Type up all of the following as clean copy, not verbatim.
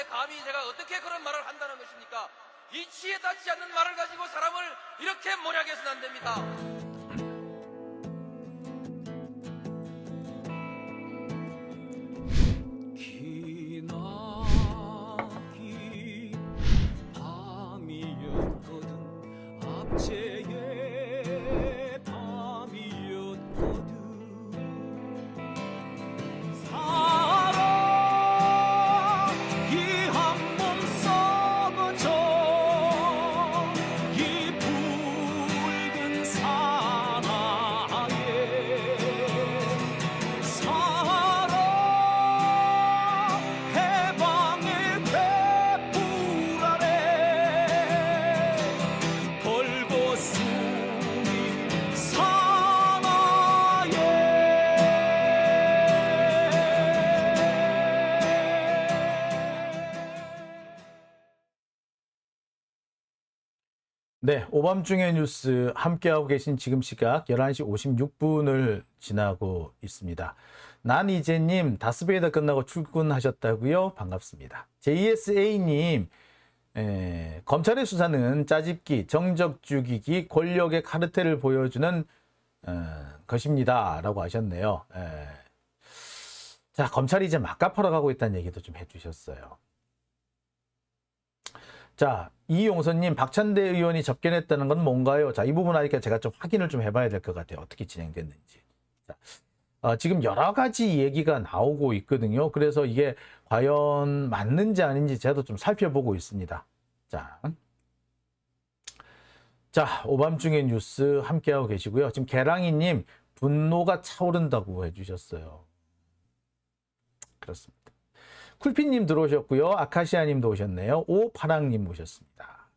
하는데 감히 제가 어떻게 그런 말을 한다는 것입니까? 이치에 닿지 않는 말을 가지고 사람을 이렇게 몰약해서는 안 됩니다. 네, 오밤중의 뉴스 함께하고 계신 지금 시각 11시 56분을 지나고 있습니다. 난이제님, 다스베이더 끝나고 출근하셨다고요? 반갑습니다. JSA님, 검찰의 수사는 짜집기, 정적 죽이기, 권력의 카르텔을 보여주는 것입니다. 라고 하셨네요. 자, 검찰이 이제 막가파러 가고 있다는 얘기도 좀 해주셨어요. 자, 이용선님, 박찬대 의원이 접견했다는 건 뭔가요? 자, 이 부분 하니까 제가 좀 확인을 좀 해봐야 될 것 같아요. 어떻게 진행됐는지. 자, 지금 여러 가지 얘기가 나오고 있거든요. 그래서 이게 과연 맞는지 아닌지 제가 좀 살펴보고 있습니다. 자, 오밤중의 뉴스 함께하고 계시고요. 지금 계랑이님, 분노가 차오른다고 해주셨어요. 그렇습니다. 쿨피님 들어오셨고요. 아카시아님도 오셨네요. 오파랑님 오셨습니다.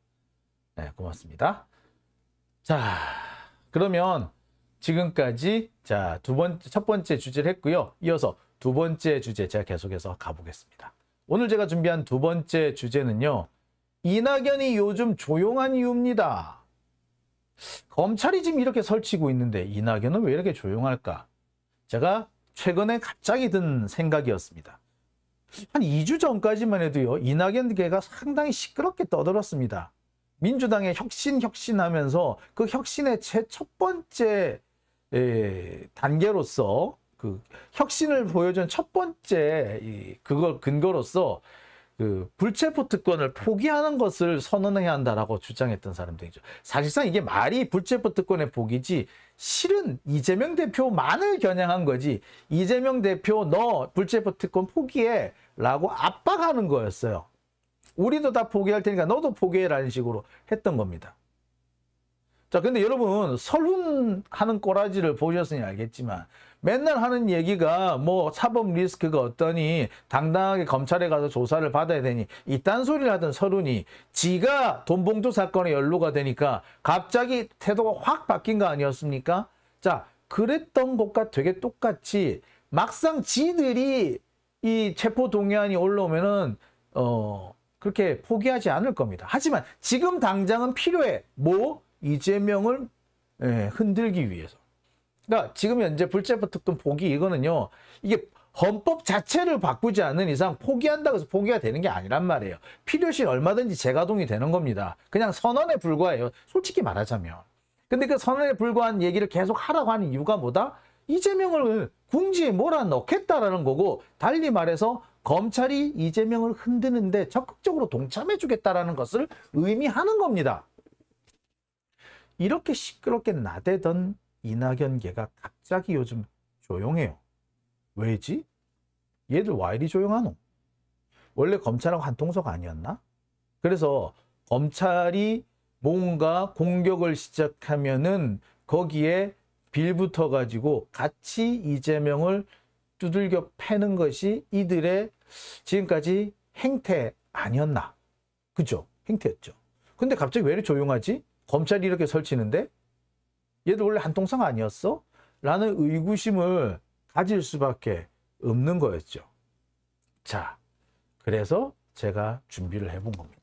네, 고맙습니다. 자, 그러면 지금까지 첫 번째 주제를 했고요. 이어서 두 번째 주제 제가 계속해서 가보겠습니다. 오늘 제가 준비한 두 번째 주제는요. 이낙연이 요즘 조용한 이유입니다. 검찰이 지금 이렇게 설치고 있는데 이낙연은 왜 이렇게 조용할까? 제가 최근에 갑자기 든 생각이었습니다. 한 2주 전까지만 해도요. 이낙연계가 상당히 시끄럽게 떠들었습니다. 민주당의 혁신하면서 그 혁신의 첫 번째 단계로서 그 혁신을 보여준 첫 번째 그걸 근거로서 그 불체포 특권을 포기하는 것을 선언해야 한다라고 주장했던 사람들이죠. 사실상 이게 말이 불체포 특권의 포기지 실은 이재명 대표만을 겨냥한 거지 이재명 대표 너 불체포 특권 포기해 라고 압박하는 거였어요. 우리도 다 포기할 테니까 너도 포기해라는 식으로 했던 겁니다. 자, 근데 여러분 설훈하는 꼬라지를 보셨으니 알겠지만 맨날 하는 얘기가 뭐 사법 리스크가 어떠니 당당하게 검찰에 가서 조사를 받아야 되니 이딴 소리를 하던 설훈이 지가 돈봉투 사건에 연루가 되니까 갑자기 태도가 확 바뀐 거 아니었습니까? 자, 그랬던 것과 되게 똑같이 막상 지들이 이 체포 동의안이 올라오면은 그렇게 포기하지 않을 겁니다. 하지만 지금 당장은 필요해. 뭐? 이재명을 흔들기 위해서. 그러니까 지금 현재 불체포 특권 포기 이거는요. 이게 헌법 자체를 바꾸지 않는 이상 포기한다고 해서 포기가 되는 게 아니란 말이에요. 필요시 얼마든지 재가동이 되는 겁니다. 그냥 선언에 불과해요. 솔직히 말하자면. 근데 그 선언에 불과한 얘기를 계속 하라고 하는 이유가 뭐다? 이재명을 궁지에 몰아넣겠다라는 거고 달리 말해서 검찰이 이재명을 흔드는데 적극적으로 동참해 주겠다라는 것을 의미하는 겁니다. 이렇게 시끄럽게 나대던 이낙연계가 갑자기 요즘 조용해요. 왜지? 얘들 왜 이리 조용하노? 원래 검찰하고 한 통속 아니었나? 그래서 검찰이 뭔가 공격을 시작하면은 거기에 빌붙어 가지고 같이 이재명을 두들겨 패는 것이 이들의 지금까지 행태 아니었나? 그죠? 행태였죠. 근데 갑자기 왜 이렇게 조용하지? 검찰이 이렇게 설치는데 얘들 원래 한통상 아니었어? 라는 의구심을 가질 수밖에 없는 거였죠. 자, 그래서 제가 준비를 해본 겁니다.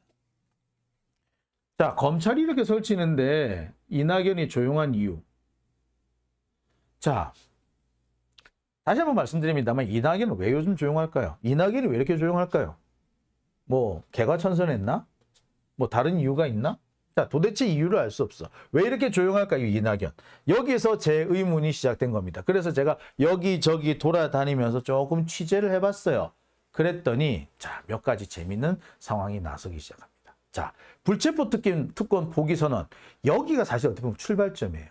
자, 검찰이 이렇게 설치는데 이낙연이 조용한 이유. 자, 다시 한번 말씀드립니다만 이낙연은 왜 요즘 조용할까요? 이낙연이 왜 이렇게 조용할까요? 뭐 개과천선했나? 뭐 다른 이유가 있나? 자, 도대체 이유를 알 수 없어. 왜 이렇게 조용할까요, 이낙연? 여기서 제 의문이 시작된 겁니다. 그래서 제가 여기저기 돌아다니면서 조금 취재를 해봤어요. 그랬더니 자, 몇 가지 재밌는 상황이 나서기 시작합니다. 자, 불체포 특권 포기 선언. 여기가 사실 어떻게 보면 출발점이에요.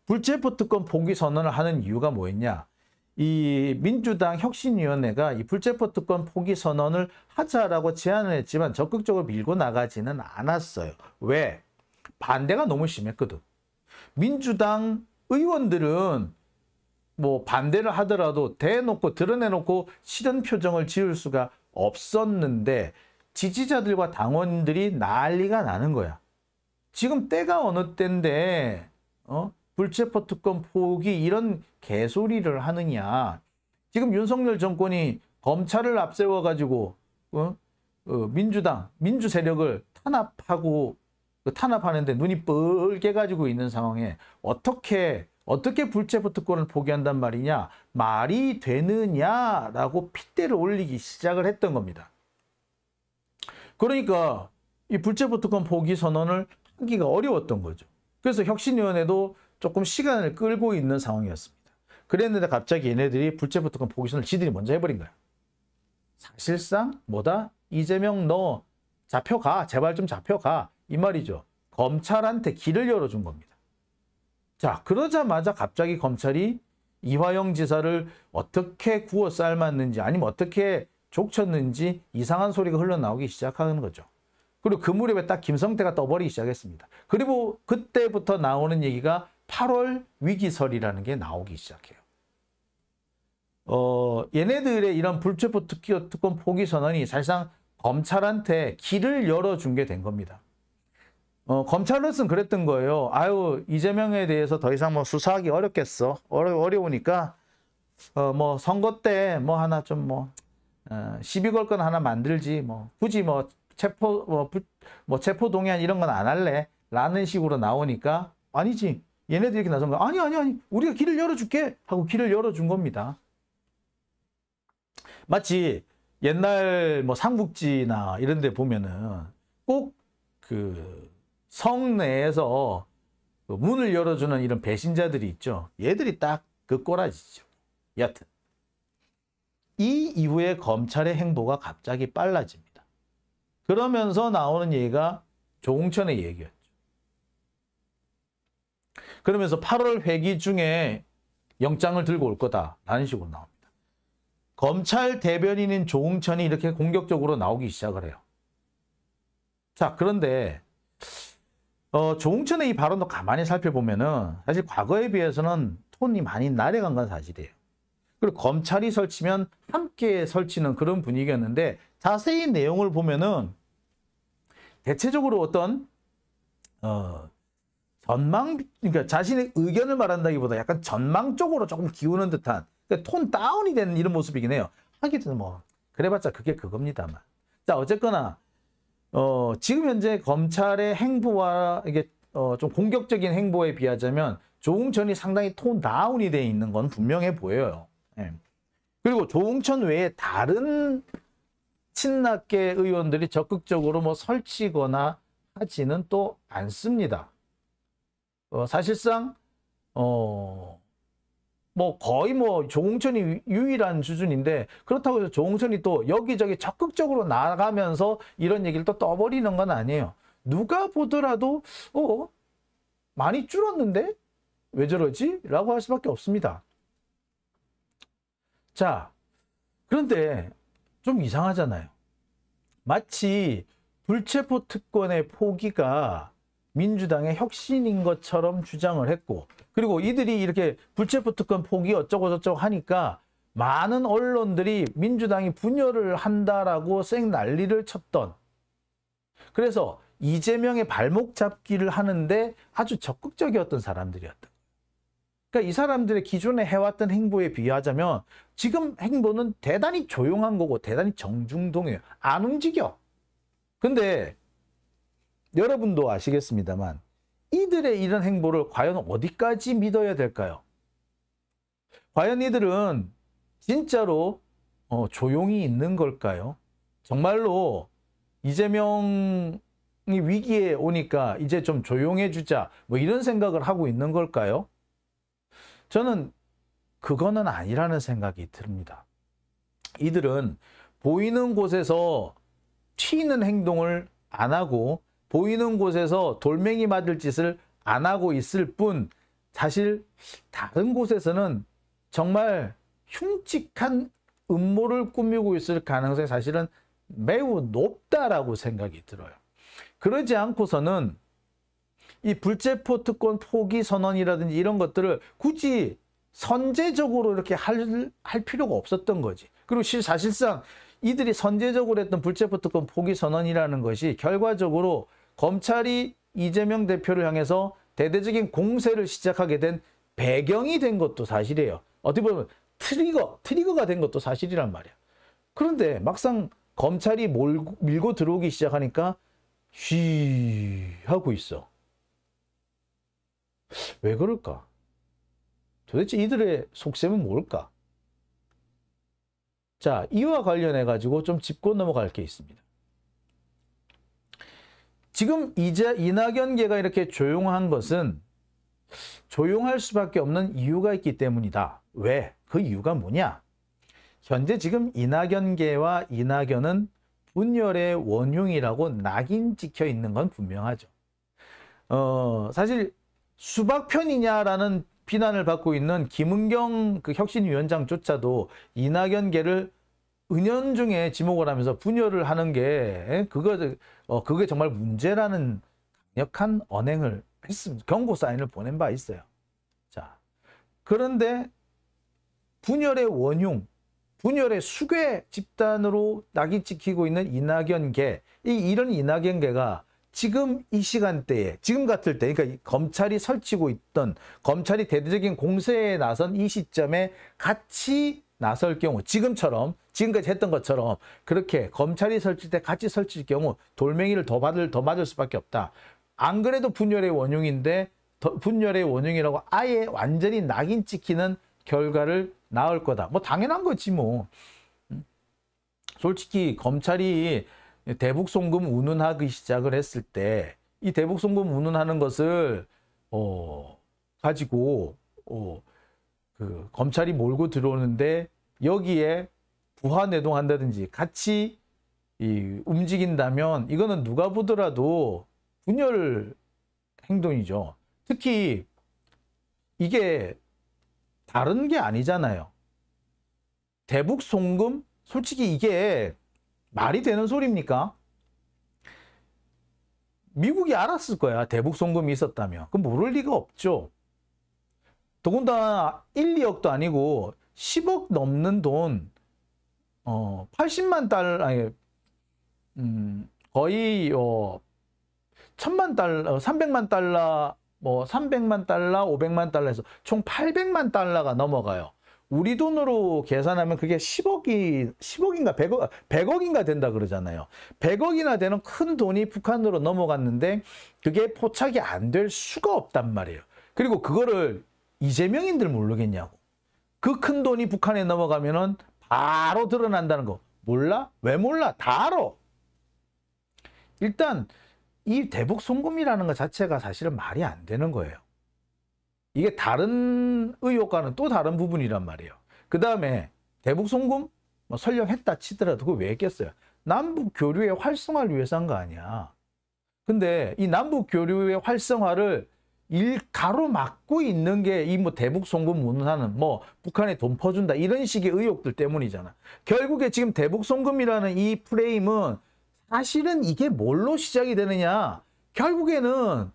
불체포 특권 포기 선언을 하는 이유가 뭐였냐? 이 민주당 혁신위원회가 이 불체포 특권 포기 선언을 하자라고 제안을 했지만 적극적으로 밀고 나가지는 않았어요. 왜? 반대가 너무 심했거든. 민주당 의원들은 뭐 반대를 하더라도 대놓고 드러내놓고 싫은 표정을 지을 수가 없었는데 지지자들과 당원들이 난리가 나는 거야. 지금 때가 어느 때인데 불체포 특권 포기 이런 개소리를 하느냐. 지금 윤석열 정권이 검찰을 앞세워 가지고 민주당 민주 세력을 탄압하는데 눈이 뻘게 가지고 있는 상황에 어떻게 불체포 특권을 포기한단 말이냐, 말이 되느냐라고 핏대를 올리기 시작을 했던 겁니다. 그러니까 이 불체포 특권 포기 선언을 하기가 어려웠던 거죠. 그래서 혁신위원회도 조금 시간을 끌고 있는 상황이었습니다. 그랬는데 갑자기 얘네들이 불체포 특권 포기 선언을 지들이 먼저 해버린 거야. 사실상 뭐다? 이재명 너 잡혀가. 제발 좀 잡혀가. 이 말이죠. 검찰한테 길을 열어준 겁니다. 자, 그러자마자 갑자기 검찰이 이화영 지사를 어떻게 구워 삶았는지 아니면 어떻게 족쳤는지 이상한 소리가 흘러나오기 시작하는 거죠. 그리고 그 무렵에 딱 김성태가 떠버리기 시작했습니다. 그리고 그때부터 나오는 얘기가 8월 위기설이라는 게 나오기 시작해요. 얘네들의 이런 불체포 특권 포기 선언이 사실상 검찰한테 길을 열어준 게 된 겁니다. 검찰로서는 그랬던 거예요. 아유, 이재명에 대해서 더 이상 뭐 수사하기 어렵겠어. 어려우니까 뭐 선거 때 뭐 하나 좀 시비 걸 건 하나 만들지. 뭐 굳이 뭐 체포 동의안 이런 건 안 할래. 라는 식으로 나오니까 아니지. 얘네들이 이렇게 나선 거야. 아니. 우리가 길을 열어줄게. 하고 길을 열어준 겁니다. 마치 옛날 뭐 삼국지나 이런 데 보면은 꼭 그 성 내에서 문을 열어주는 이런 배신자들이 있죠. 얘들이 딱 그 꼬라지죠. 여튼 이 이후에 검찰의 행보가 갑자기 빨라집니다. 그러면서 나오는 얘기가 조홍천의 얘기였죠. 그러면서 8월 회기 중에 영장을 들고 올 거다라는 식으로 나옵니다. 검찰 대변인인 조홍천이 이렇게 공격적으로 나오기 시작을 해요. 자, 그런데 조홍천의 이 발언도 가만히 살펴보면은 사실 과거에 비해서는 톤이 많이 내려간 건 사실이에요. 그리고 검찰이 설치면 함께 설치는 그런 분위기였는데 자세히 내용을 보면은 대체적으로 어떤 그러니까 자신의 의견을 말한다기보다 약간 전망 쪽으로 조금 기우는 듯한 그러니까 톤 다운이 되는 이런 모습이긴 해요. 하기도 뭐 그래봤자 그게 그겁니다만. 자, 어쨌거나 지금 현재 검찰의 행보와 이게 좀 공격적인 행보에 비하자면 조홍천이 상당히 톤 다운이 돼 있는 건 분명해 보여요. 예. 그리고 조홍천 외에 다른 친낙계 의원들이 적극적으로 뭐 설치거나 하지는 또 않습니다. 사실상 뭐 거의 뭐 조홍천이 유일한 수준인데 그렇다고 해서 조홍천이 또 여기저기 적극적으로 나가면서 이런 얘기를 또 떠버리는 건 아니에요. 누가 보더라도 많이 줄었는데 왜 저러지? 라고 할 수밖에 없습니다. 자, 그런데 좀 이상하잖아요. 마치 불체포 특권의 포기가 민주당의 혁신인 것처럼 주장을 했고 그리고 이들이 이렇게 불체포 특권 포기 어쩌고저쩌고 하니까 많은 언론들이 민주당이 분열을 한다라고 쌩 난리를 쳤던 그래서 이재명의 발목 잡기를 하는데 아주 적극적이었던 사람들이었다. 그러니까 이 사람들의 기존에 해왔던 행보에 비하자면 지금 행보는 대단히 조용한 거고 대단히 정중동이에요. 안 움직여. 근데 여러분도 아시겠습니다만 이들의 이런 행보를 과연 어디까지 믿어야 될까요? 과연 이들은 진짜로 조용히 있는 걸까요? 정말로 이재명이 위기에 오니까 이제 좀 조용해 주자 뭐 이런 생각을 하고 있는 걸까요? 저는 그거는 아니라는 생각이 듭니다. 이들은 보이는 곳에서 튀는 행동을 안 하고 보이는 곳에서 돌멩이 맞을 짓을 안 하고 있을 뿐 사실 다른 곳에서는 정말 흉측한 음모를 꾸미고 있을 가능성이 사실은 매우 높다라고 생각이 들어요. 그러지 않고서는 이 불체포 특권 포기 선언이라든지 이런 것들을 굳이 선제적으로 이렇게 할 필요가 없었던 거지. 그리고 사실상 이들이 선제적으로 했던 불체포 특권 포기 선언이라는 것이 결과적으로 검찰이 이재명 대표를 향해서 대대적인 공세를 시작하게 된 배경이 된 것도 사실이에요. 어떻게 보면 트리거가 된 것도 사실이란 말이야. 그런데 막상 검찰이 밀고 들어오기 시작하니까 쉬 하고 있어. 왜 그럴까? 도대체 이들의 속셈은 뭘까? 자, 이와 관련해 가지고 좀 짚고 넘어갈 게 있습니다. 지금 이제 이낙연계가 이렇게 조용한 것은 조용할 수밖에 없는 이유가 있기 때문이다. 왜? 그 이유가 뭐냐? 현재 지금 이낙연계와 이낙연은 분열의 원흉이라고 낙인 찍혀 있는 건 분명하죠. 사실 수박편이냐라는 비난을 받고 있는 김은경 그 혁신위원장조차도 이낙연계를 은연중에 지목을 하면서 분열을 하는 게 그게 정말 문제라는 강력한 언행을 했습니다. 경고 사인을 보낸 바 있어요. 자, 그런데 분열의 원흉, 분열의 수괴 집단으로 낙이 찍히고 있는 이낙연계, 이런 이낙연계가 지금 이 시간대에, 지금 같을 때, 그러니까 검찰이 설치고 있던, 검찰이 대대적인 공세에 나선 이 시점에 같이 나설 경우, 지금까지 했던 것처럼 그렇게 검찰이 설칠 때 같이 설칠 경우 돌멩이를 더 맞을 수밖에 없다. 안 그래도 분열의 원흉인데 분열의 원흉이라고 아예 완전히 낙인 찍히는 결과를 낳을 거다. 뭐 당연한 거지 뭐. 솔직히 검찰이 대북 송금 운운하기 시작을 했을 때 이 대북 송금 운운하는 것을 가지고 그 검찰이 몰고 들어오는데 여기에 부하 내동한다든지 같이 움직인다면 이거는 누가 보더라도 분열 행동이죠. 특히 이게 다른 게 아니잖아요. 대북 송금? 솔직히 이게 말이 되는 소리입니까? 미국이 알았을 거야. 대북 송금이 있었다면. 그럼 모를 리가 없죠. 더군다나 1, 2억도 아니고 10억 넘는 돈, 80만 달러, 아니, 거의 1000만 달러, 300만 달러, 뭐 300만 달러, 500만 달러에서 총 800만 달러가 넘어가요. 우리 돈으로 계산하면 그게 10억인가 100억인가 된다 그러잖아요. 100억이나 되는 큰 돈이 북한으로 넘어갔는데 그게 포착이 안 될 수가 없단 말이에요. 그리고 그거를 이재명인들 모르겠냐고. 그 큰 돈이 북한에 넘어가면은 바로 드러난다는 거. 몰라? 왜 몰라? 다 알아. 일단 이 대북 송금이라는 것 자체가 사실은 말이 안 되는 거예요. 이게 다른 의혹과는 또 다른 부분이란 말이에요. 그 다음에 대북 송금 뭐 설령 했다 치더라도 그거 왜 했겠어요? 남북 교류의 활성화를 위해서 한 거 아니야. 근데 이 남북 교류의 활성화를 가로막고 있는 게 이 뭐 대북 송금 운운하는 뭐 북한에 돈 퍼준다 이런 식의 의혹들 때문이잖아. 결국에 지금 대북 송금이라는 이 프레임은 사실은 이게 뭘로 시작이 되느냐? 결국에는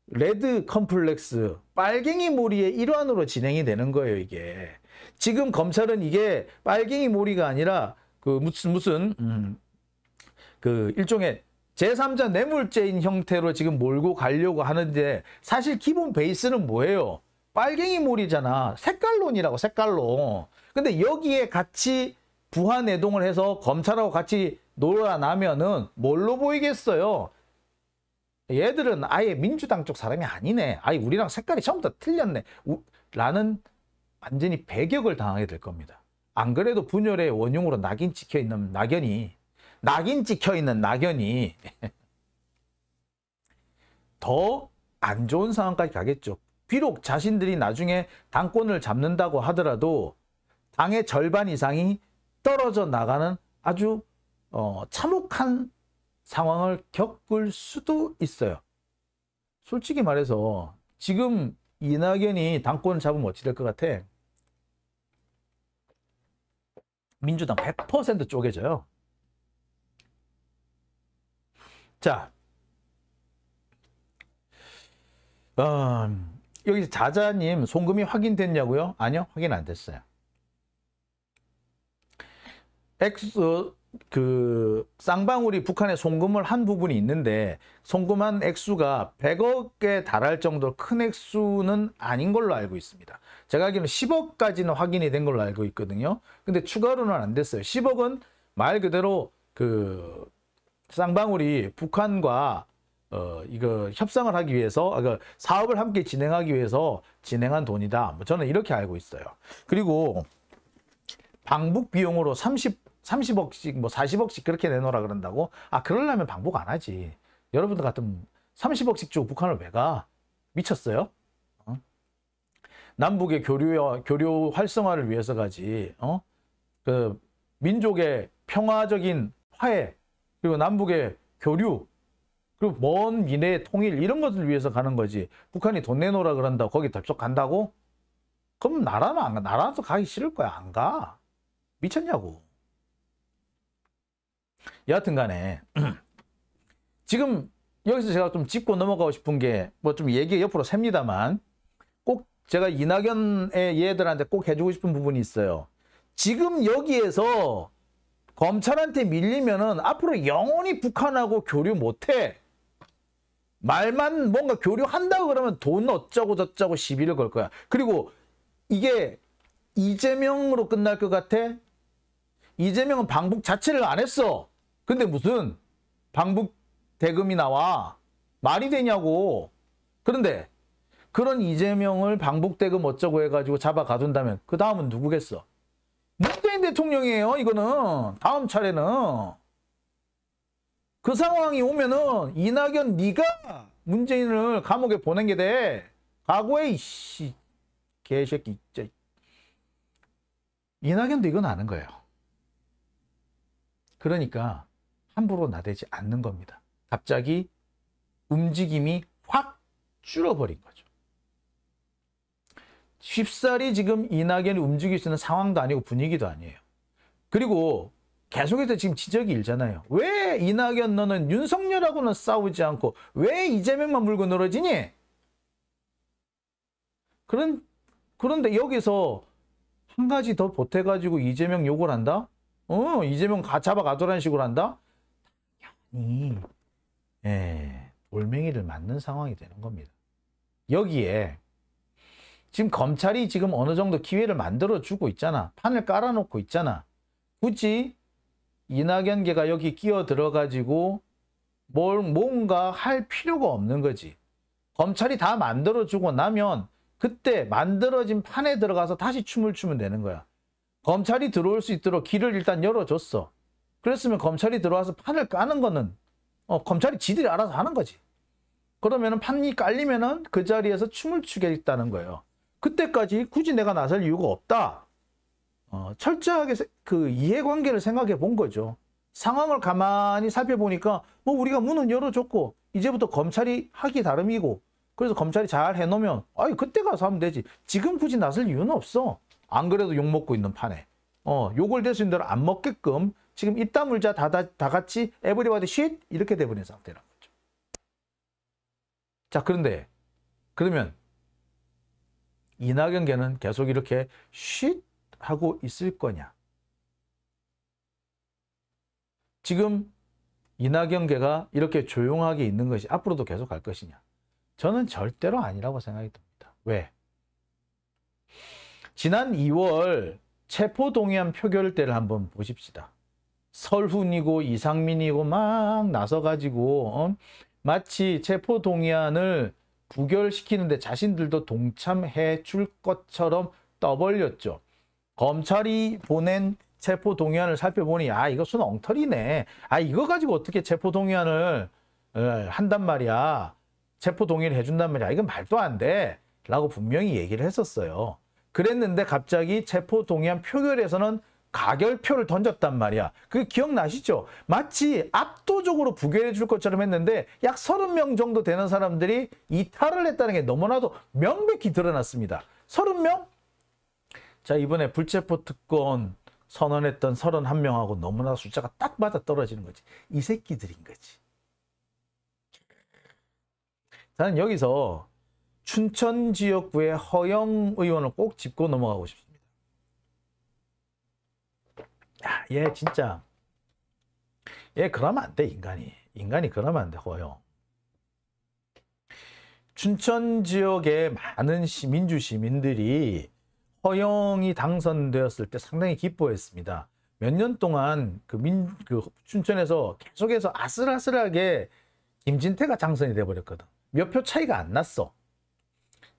레드 컴플렉스, 빨갱이 몰이의 일환으로 진행이 되는 거예요, 이게. 지금 검찰은 이게 빨갱이 몰이가 아니라 그 그 일종의 제3자 뇌물죄인 형태로 지금 몰고 가려고 하는데 사실 기본 베이스는 뭐예요? 빨갱이 몰이잖아. 색깔론이라고, 색깔론. 근데 여기에 같이 부하 내동을 해서 검찰하고 같이 놀아나면은 뭘로 보이겠어요? 얘들은 아예 민주당 쪽 사람이 아니네. 아예 우리랑 색깔이 처음부터 틀렸네. 라는 완전히 배격을 당하게 될 겁니다. 안 그래도 분열의 원흉으로 낙인 찍혀 있는 낙연이 낙인 찍혀 있는 낙연이 더 안 좋은 상황까지 가겠죠. 비록 자신들이 나중에 당권을 잡는다고 하더라도 당의 절반 이상이 떨어져 나가는 아주 참혹한 상황을 겪을 수도 있어요. 솔직히 말해서 지금 이낙연이 당권을 잡으면 어찌 될 것 같아? 민주당 100% 쪼개져요. 자, 여기 자자님 송금이 확인됐냐고요? 아니요, 확인 안 됐어요. 쌍방울이 북한에 송금을 한 부분이 있는데 송금한 액수가 100억에 달할 정도로 큰 액수는 아닌 걸로 알고 있습니다. 제가 알기로는 10억까지는 확인이 된 걸로 알고 있거든요. 근데 추가로는 안 됐어요. 10억은 말 그대로 쌍방울이 북한과 이거 협상을 하기 위해서 사업을 함께 진행하기 위해서 진행한 돈이다. 저는 이렇게 알고 있어요. 그리고 방북 비용으로 30억씩, 40억씩 그렇게 내놓으라 그런다고? 그러려면 방북 안 하지. 여러분들 같으면 30억씩 주고 북한을 왜 가? 미쳤어요? 남북의 교류 활성화를 위해서 가지. 민족의 평화적인 화해, 그리고 남북의 교류, 그리고 먼 미래의 통일, 이런 것을 위해서 가는 거지. 북한이 돈 내놓으라 그런다고 거기 덜쩍 간다고? 그럼 나라는 안 가. 나라도 가기 싫을 거야. 안 가. 미쳤냐고. 여하튼 간에 지금 여기서 제가 좀 짚고 넘어가고 싶은 게 좀 얘기 옆으로 셉니다만 꼭 제가 이낙연의 얘들한테 꼭 해주고 싶은 부분이 있어요. 지금 여기에서 검찰한테 밀리면은 앞으로 영원히 북한하고 교류 못해. 말만 뭔가 교류한다고 그러면 돈 어쩌고 저쩌고 시비를 걸 거야. 그리고 이게 이재명으로 끝날 것 같아? 이재명은 방북 자체를 안 했어. 근데 무슨 방북 대금이 나와? 말이 되냐고. 그런데 그런 이재명을 방북 대금 어쩌고 해가지고 잡아 가둔다면 그 다음은 누구겠어? 문재인 대통령이에요. 이거는 다음 차례는. 그 상황이 오면은 이낙연 네가 문재인을 감옥에 보낸 게 돼. 각오해 이씨 개새끼. 이낙연도 이건 아는 거예요. 그러니까 함부로 나대지 않는 겁니다. 갑자기 움직임이 확 줄어버린 거죠. 쉽사리 지금 이낙연이 움직일 수 있는 상황도 아니고 분위기도 아니에요. 그리고 계속해서 지금 지적이 일잖아요. 왜 이낙연 너는 윤석열하고는 싸우지 않고 왜 이재명만 물고 늘어지니? 그런데 여기서 한 가지 더 보태가지고 이재명 욕을 한다? 이재명 잡아 가두라는 식으로 한다? 돌멩이를 맞는 상황이 되는 겁니다. 여기에 지금 검찰이 지금 어느 정도 기회를 만들어주고 있잖아. 판을 깔아놓고 있잖아. 굳이 이낙연계가 여기 끼어 들어가지고 뭔가 할 필요가 없는 거지. 검찰이 다 만들어주고 나면 그때 만들어진 판에 들어가서 다시 춤을 추면 되는 거야. 검찰이 들어올 수 있도록 길을 일단 열어줬어. 그랬으면 검찰이 들어와서 판을 까는 거는 검찰이 지들이 알아서 하는 거지. 그러면은 판이 깔리면은 그 자리에서 춤을 추겠다는 거예요. 그때까지 굳이 내가 나설 이유가 없다. 철저하게 그 이해관계를 생각해 본 거죠. 상황을 가만히 살펴보니까 우리가 문은 열어줬고 이제부터 검찰이 하기 다름이고 그래서 검찰이 잘 해놓으면 그때 가서 하면 되지. 지금 굳이 나설 이유는 없어. 안 그래도 욕먹고 있는 판에. 욕을 될 수 있는 대로 안 먹게끔 지금 입 다물자 다 같이 에브리바디 쉿 이렇게 돼버린 상태란 거죠. 자, 그러면 이낙연계는 계속 이렇게 쉿 하고 있을 거냐? 지금 이낙연계가 이렇게 조용하게 있는 것이 앞으로도 계속 갈 것이냐? 저는 절대로 아니라고 생각이 듭니다. 왜? 지난 2월 체포동의안 표결 때를 한번 보십시다. 설훈이고 이상민이고 막 나서가지고 마치 체포동의안을 부결시키는데 자신들도 동참해 줄 것처럼 떠벌렸죠. 검찰이 보낸 체포 동의안을 살펴보니 아 이것은 엉터리네. 아 이거 가지고 어떻게 체포 동의안을 한단 말이야. 체포 동의를 해준단 말이야. 이건 말도 안 돼. 라고 분명히 얘기를 했었어요. 그랬는데 갑자기 체포 동의안 표결에서는 가결표를 던졌단 말이야. 그게 기억나시죠? 마치 압도적으로 부결해 줄 것처럼 했는데 약 30명 정도 되는 사람들이 이탈을 했다는 게 너무나도 명백히 드러났습니다. 30명? 자, 이번에 불체포 특권 선언했던 31명하고 너무나 숫자가 딱 맞아 떨어지는 거지. 이 새끼들인 거지. 저는 여기서 춘천 지역구의 허영 의원을 꼭 짚고 넘어가고 싶습니다. 야, 얘 진짜 얘 그러면 안 돼, 인간이 그러면 안 돼. 허영. 춘천 지역의 많은 민주 시민들이 허영이 당선되었을 때 상당히 기뻐했습니다. 몇 년 동안 그 춘천에서 계속해서 아슬아슬하게 김진태가 당선이 돼버렸거든. 몇 표 차이가 안 났어.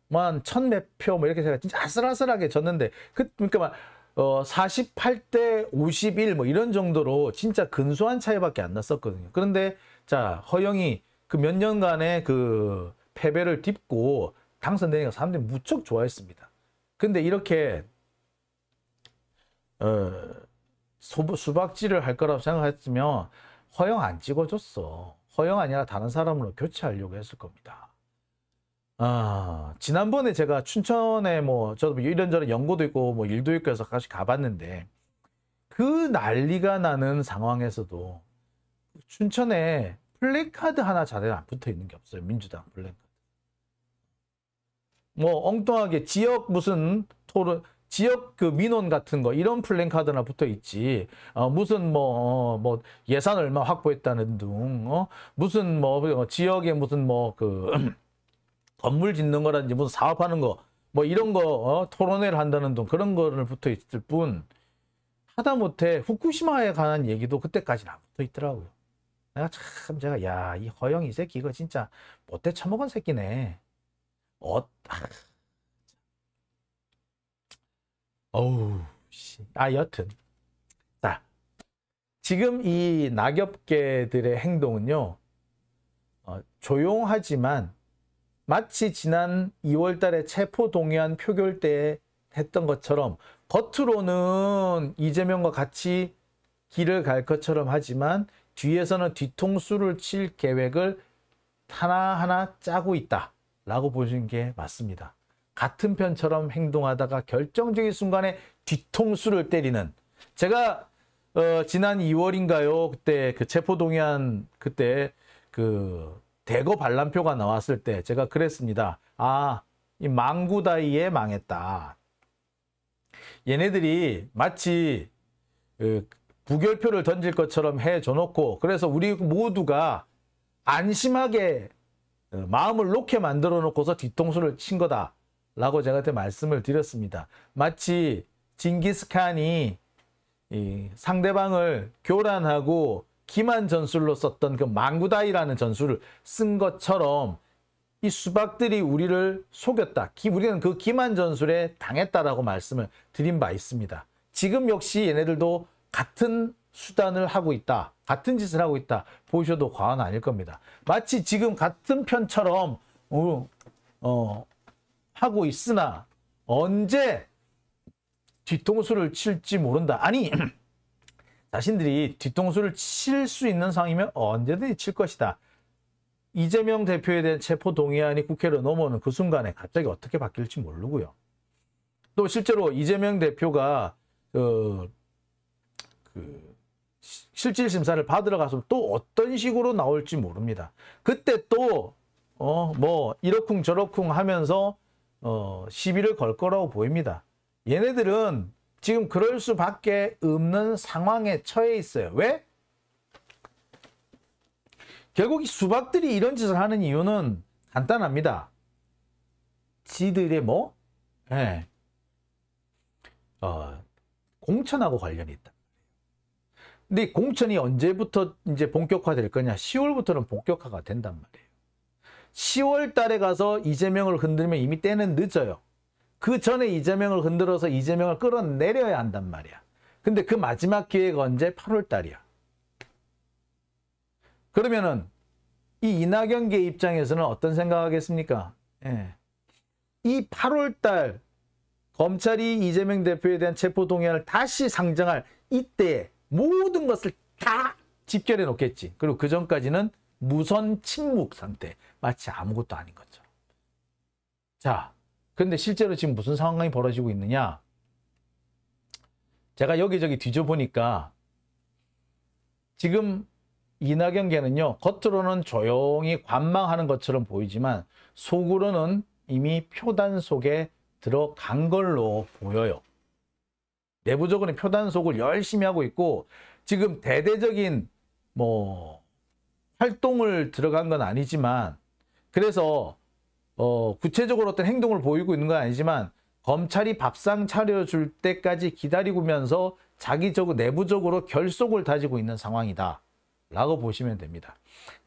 뭐 한 1000몇 표 뭐 이렇게 제가 진짜 아슬아슬하게 졌는데 그러니까 막 48대 51 뭐 이런 정도로 진짜 근소한 차이밖에 안 났었거든요. 그런데 자, 허영이 그 몇 년간의 그 패배를 딛고 당선되니까 사람들이 무척 좋아했습니다. 근데 이렇게 수박질을 할 거라고 생각했으면 허영 안 찍어줬어. 허영 아니라 다른 사람으로 교체하려고 했을 겁니다. 지난번에 제가 춘천에 뭐 저도 이런저런 연고도 있고 뭐 일도 있고 해서 같이 가봤는데 그 난리가 나는 상황에서도 춘천에 플래카드 하나 자리에 안 붙어 있는 게 없어요. 민주당 플래카드. 뭐 엉뚱하게 지역 무슨 토론 지역 그 민원 같은 거 이런 플랜카드나 붙어 있지. 무슨 뭐 예산 얼마 확보했다는 등 무슨 뭐 지역에 무슨 뭐 그 건물 짓는 거라든지 무슨 사업하는 거 뭐 이런 거 토론회를 한다는 등 그런 거를 붙어 있을 뿐 하다못해 후쿠시마에 관한 얘기도 그때까지는 안 붙어 있더라고요. 제가 야, 이 허영 이 새끼 이거 진짜 못돼 처먹은 새끼네. 어우, 여튼. 자, 지금 이 낙엽계들의 행동은요, 조용하지만 마치 지난 2월 달에 체포동의안 표결 때 했던 것처럼 겉으로는 이재명과 같이 길을 갈 것처럼 하지만 뒤에서는 뒤통수를 칠 계획을 하나하나 짜고 있다라고 보시는 게 맞습니다. 같은 편처럼 행동하다가 결정적인 순간에 뒤통수를 때리는. 제가 지난 2월인가요? 그때 그 체포동의안 그때 그 대거 반란표가 나왔을 때 제가 그랬습니다. 이 망구다이에 망했다. 얘네들이 마치 부결표를 던질 것처럼 해줘놓고 그래서 우리 모두가 안심하게 마음을 놓게 만들어 놓고서 뒤통수를 친 거다. 라고 제가 그때 말씀을 드렸습니다. 마치 징기스칸이 상대방을 교란하고 기만 전술로 썼던 그 망구다이라는 전술을 쓴 것처럼 이 수박들이 우리를 속였다. 우리는 그 기만 전술에 당했다라고 말씀을 드린 바 있습니다. 지금 역시 얘네들도 같은 수단을 하고 있다. 같은 짓을 하고 있다. 보셔도 과언 아닐 겁니다. 마치 지금 같은 편처럼 하고 있으나 언제 뒤통수를 칠지 모른다. 아니 자신들이 뒤통수를 칠 수 있는 상황이면 언제든지 칠 것이다. 이재명 대표에 대한 체포동의안이 국회로 넘어오는 그 순간에 갑자기 어떻게 바뀔지 모르고요. 또 실제로 이재명 대표가 실질심사를 받으러 가서 또 어떤 식으로 나올지 모릅니다. 그때 또 뭐 이러쿵 저러쿵 하면서 시비를 걸 거라고 보입니다. 얘네들은 지금 그럴 수밖에 없는 상황에 처해 있어요. 왜? 결국 이 수박들이 이런 짓을 하는 이유는 간단합니다. 지들의 뭐? 공천하고 관련이 있다. 근데 공천이 언제부터 이제 본격화될 거냐? 10월부터는 본격화가 된단 말이에요. 10월 달에 가서 이재명을 흔들면 이미 때는 늦어요. 그 전에 이재명을 흔들어서 이재명을 끌어내려야 한단 말이야. 근데 그 마지막 기회가 언제? 8월 달이야. 그러면은 이 이낙연계 입장에서는 어떤 생각하겠습니까? 예. 이 8월 달 검찰이 이재명 대표에 대한 체포동의안을 다시 상정할 이때에 모든 것을 다 집결해 놓겠지. 그리고 그 전까지는 무선 침묵 상태. 마치 아무것도 아닌 것처럼. 자, 근데 실제로 지금 무슨 상황이 벌어지고 있느냐? 제가 여기저기 뒤져보니까 지금 이낙연계는요, 겉으로는 조용히 관망하는 것처럼 보이지만 속으로는 이미 표단 속에 들어간 걸로 보여요. 내부적으로는 표단속을 열심히 하고 있고 지금 대대적인 활동을 들어간 건 아니지만 그래서 구체적으로 어떤 행동을 보이고 있는 건 아니지만 검찰이 밥상 차려줄 때까지 기다리면서 자기적으로 내부적으로 결속을 다지고 있는 상황이다 라고 보시면 됩니다.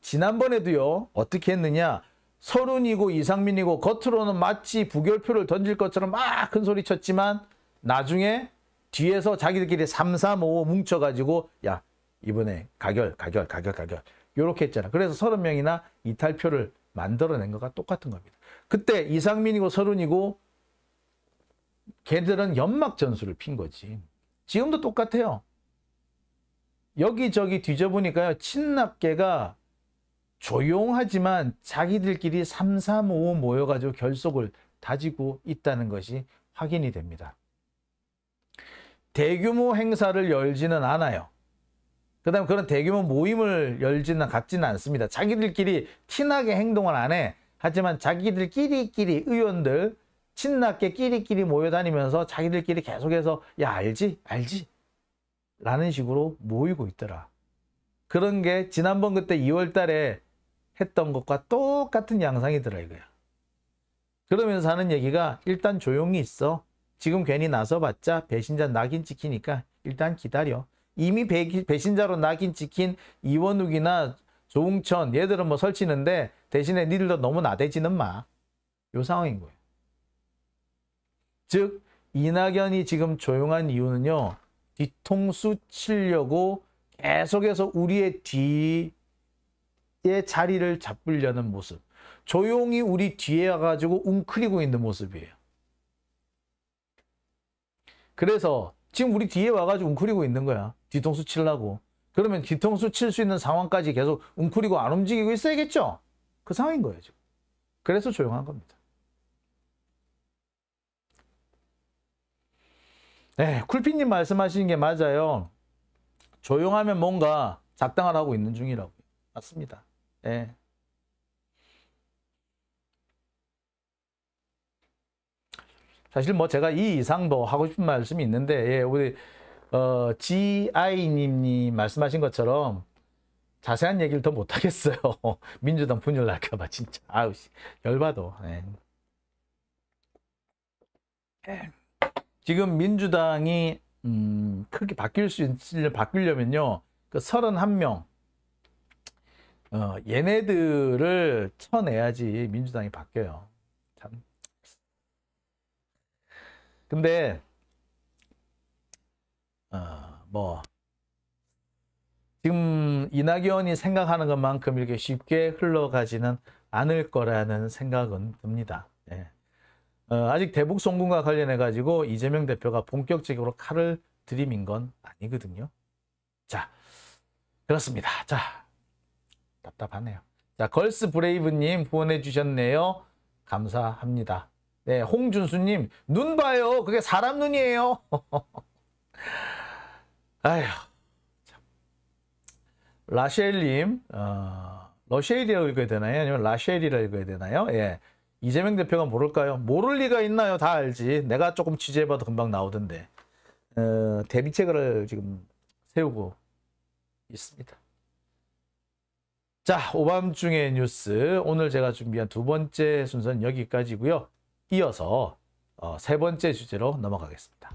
지난번에도요 어떻게 했느냐, 서른이고 이상민이고 겉으로는 마치 부결표를 던질 것처럼 막 큰 소리 쳤지만 나중에 뒤에서 자기들끼리 3, 4, 5 뭉쳐가지고 야 이번에 가결 요렇게 했잖아. 그래서 30명이나 이탈표를 만들어낸 것과 똑같은 겁니다. 그때 이상민이고 서른이고 걔들은 연막 전술을 핀 거지. 지금도 똑같아요. 여기저기 뒤져보니까요 친낙계가 조용하지만 자기들끼리 3, 4, 5 모여가지고 결속을 다지고 있다는 것이 확인이 됩니다. 대규모 행사를 열지는 않아요. 그 다음에 그런 대규모 모임을 열지는 갖지는 않습니다. 자기들끼리 티나게 행동을 안 해. 하지만 자기들끼리 의원들 친낙계 끼리끼리 모여다니면서 자기들끼리 계속해서 야 알지 라는 식으로 모이고 있더라. 그런 게 지난번 그때 2월 달에 했던 것과 똑같은 양상이더라 이거야. 그러면서 하는 얘기가 일단 조용히 있어. 지금 괜히 나서봤자 배신자 낙인 찍히니까 일단 기다려. 이미 배신자로 낙인 찍힌 이원욱이나 조응천 얘들은 뭐 설치는데 대신에 니들도 너무 나대지는 마. 요 상황인 거예요. 즉 이낙연이 지금 조용한 이유는요. 뒤통수 치려고 계속해서 우리의 뒤에 자리를 잡으려는 모습. 조용히 우리 뒤에 와가지고 웅크리고 있는 모습이에요. 그래서 지금 우리 뒤에 와가지고 웅크리고 있는 거야. 뒤통수 치려고. 그러면 뒤통수 칠 수 있는 상황까지 계속 웅크리고 안 움직이고 있어야겠죠? 그 상황인 거예요, 지금. 그래서 조용한 겁니다. 네, 쿨피님 말씀하시는 게 맞아요. 조용하면 뭔가 작당을 하고 있는 중이라고요. 맞습니다. 네. 사실 뭐 제가 이 이상 더 하고 싶은 말씀이 있는데, 예, 우리 GI님이 말씀하신 것처럼 자세한 얘기를 더 못하겠어요. 민주당 분열 날까봐 진짜. 아우 씨, 열받아. 예. 지금 민주당이 크게 바뀌려면요, 그 31명 얘네들을 쳐내야지 민주당이 바뀌어요. 참. 근데 뭐 지금 이낙연이 생각하는 것만큼 이렇게 쉽게 흘러가지는 않을 거라는 생각은 듭니다. 예. 아직 대북 송금과 관련해 가지고 이재명 대표가 본격적으로 칼을 들이민 건 아니거든요. 자, 그렇습니다. 자, 답답하네요. 자, 걸스 브레이브님 후원해 주셨네요. 감사합니다. 네, 홍준수님 눈 봐요. 그게 사람 눈이에요. 아휴. 라셸님, 러셸이라고 읽어야 되나요? 아니면 라셸이라고 읽어야 되나요? 예. 이재명 대표가 모를까요? 모를 리가 있나요? 다 알지. 내가 조금 취재해봐도 금방 나오던데. 대비책을 지금 세우고 있습니다. 자, 오밤중의 뉴스. 오늘 제가 준비한 두 번째 순서는 여기까지고요. 이어서 세 번째 주제로 넘어가겠습니다.